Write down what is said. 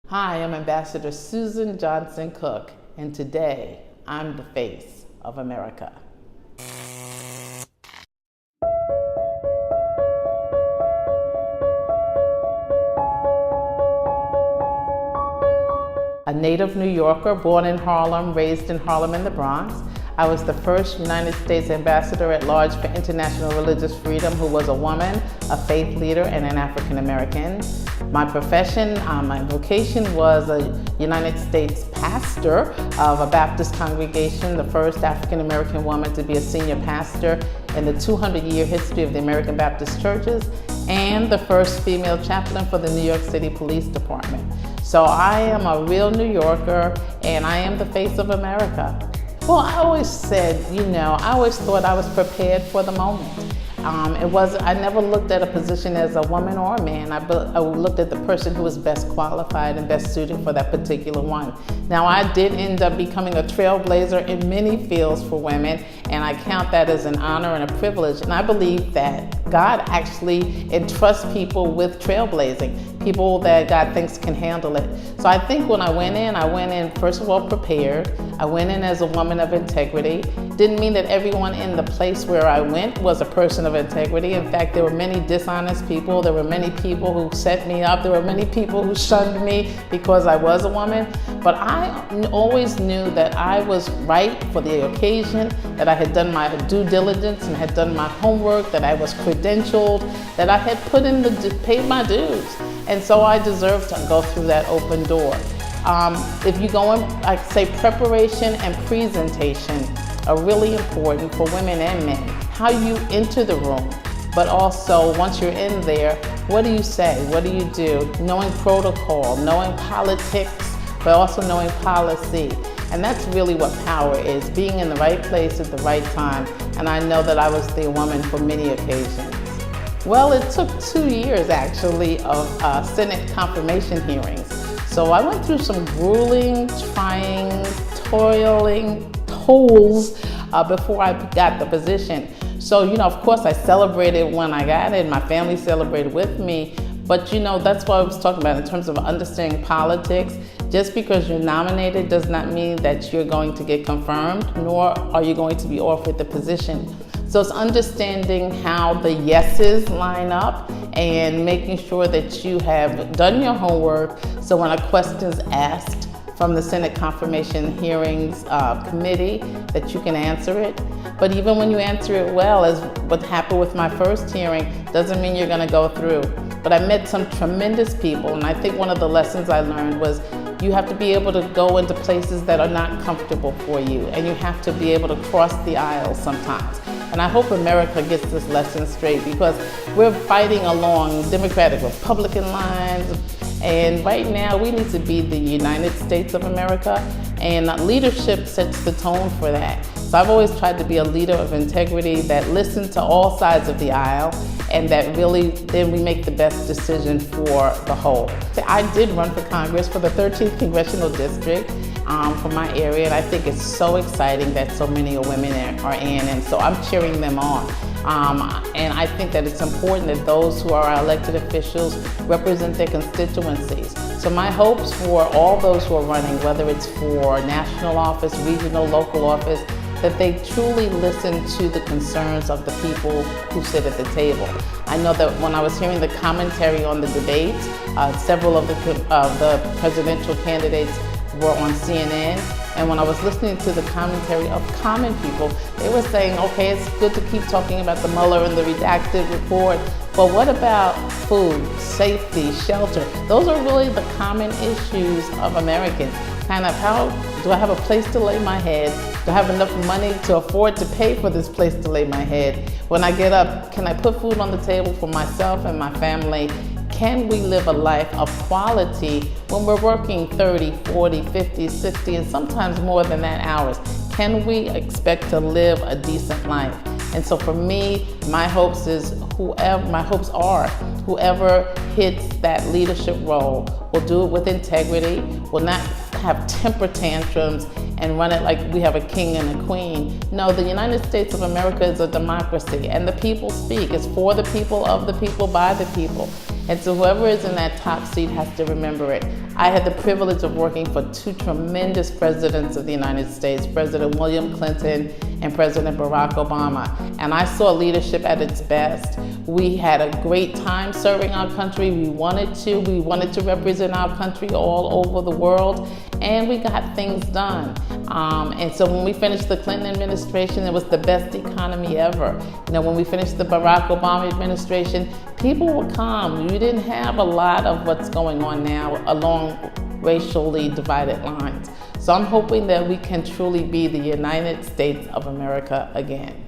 Hi, I'm Ambassador Suzan Johnson Cook, and today I'm the face of America. A native New Yorker, born in Harlem, raised in Harlem in the Bronx, I was the first United States Ambassador at Large for International Religious Freedom who was a woman, a faith leader, and an African American. My profession, my vocation was a United States pastor of a Baptist congregation, the first African American woman to be a senior pastor in the 200-year history of the American Baptist churches, and the first female chaplain for the New York City Police Department. So I am a real New Yorker, and I am the face of America. Well, I always said, I always thought I was prepared for the moment. I never looked at a position as a woman or a man. I looked at the person who was best qualified and best suited for that particular one. Now, I did end up becoming a trailblazer in many fields for women, and I count that as an honor and a privilege. And I believe that God actually entrusts people with trailblazing, people that God thinks can handle it. So I think when I went in first of all prepared. I went in as a woman of integrity. Didn't mean that everyone in the place where I went was a person of integrity. In fact, there were many dishonest people. There were many people who set me up. There were many people who shunned me because I was a woman. But I always knew that I was right for the occasion, that I had done my due diligence and had done my homework, that I was credentialed, that I had paid my dues. And so I deserved to go through that open door. If you go in, I'd say preparation and presentation are really important for women and men. How you enter the room, but also once you're in there, what do you say? What do you do? Knowing protocol, knowing politics, but also knowing policy. And that's really what power is, being in the right place at the right time. And I know that I was the woman for many occasions. Well, it took 2 years actually of Senate confirmation hearings. So I went through some grueling, trying, toiling tolls before I got the position. So, of course I celebrated when I got it. My family celebrated with me. But, that's what I was talking about in terms of understanding politics. Just because you're nominated does not mean that you're going to get confirmed, nor are you going to be offered the position. So it's understanding how the yeses line up and making sure that you have done your homework, so when a question is asked from the Senate Confirmation Hearings Committee, that you can answer it. But even when you answer it well, as what happened with my first hearing, doesn't mean you're gonna go through. But I met some tremendous people, and I think one of the lessons I learned was you have to be able to go into places that are not comfortable for you, and you have to be able to cross the aisle sometimes. And I hope America gets this lesson straight, because we're fighting along Democratic, Republican lines, and right now we need to be the United States of America, and leadership sets the tone for that. So I've always tried to be a leader of integrity that listens to all sides of the aisle, and that really then we make the best decision for the whole. I did run for Congress for the 13th Congressional District for my area, and I think it's so exciting that so many women are in, and so I'm cheering them on. And I think that it's important that those who are our elected officials represent their constituencies. So my hopes for all those who are running, whether it's for national office, regional, local office, that they truly listen to the concerns of the people who sit at the table. I know that when I was hearing the commentary on the debates, several of the presidential candidates were on CNN, and when I was listening to the commentary of common people, they were saying, okay, it's good to keep talking about the Mueller and the redacted report, but what about food, safety, shelter? Those are really the common issues of Americans. Kind of, how do I have a place to lay my head? Do I have enough money to afford to pay for this place to lay my head? When I get up, can I put food on the table for myself and my family? Can we live a life of quality when we're working 30, 40, 50, 60, and sometimes more than that hours? Can we expect to live a decent life? And so for me, my hopes are whoever hits that leadership role will do it with integrity, will not have temper tantrums and run it like we have a king and a queen. No, the United States of America is a democracy, and the people speak. It's for the people, of the people, by the people. And so whoever is in that top seat has to remember it. I had the privilege of working for two tremendous presidents of the United States, President William Clinton and President Barack Obama. And I saw leadership at its best. We had a great time serving our country. We wanted to represent our country all over the world, and we got things done. And so when we finished the Clinton administration, it was the best economy ever. You know, when we finished the Barack Obama administration, people were calm. You didn't have a lot of what's going on now along racially divided lines. So I'm hoping that we can truly be the United States of America again.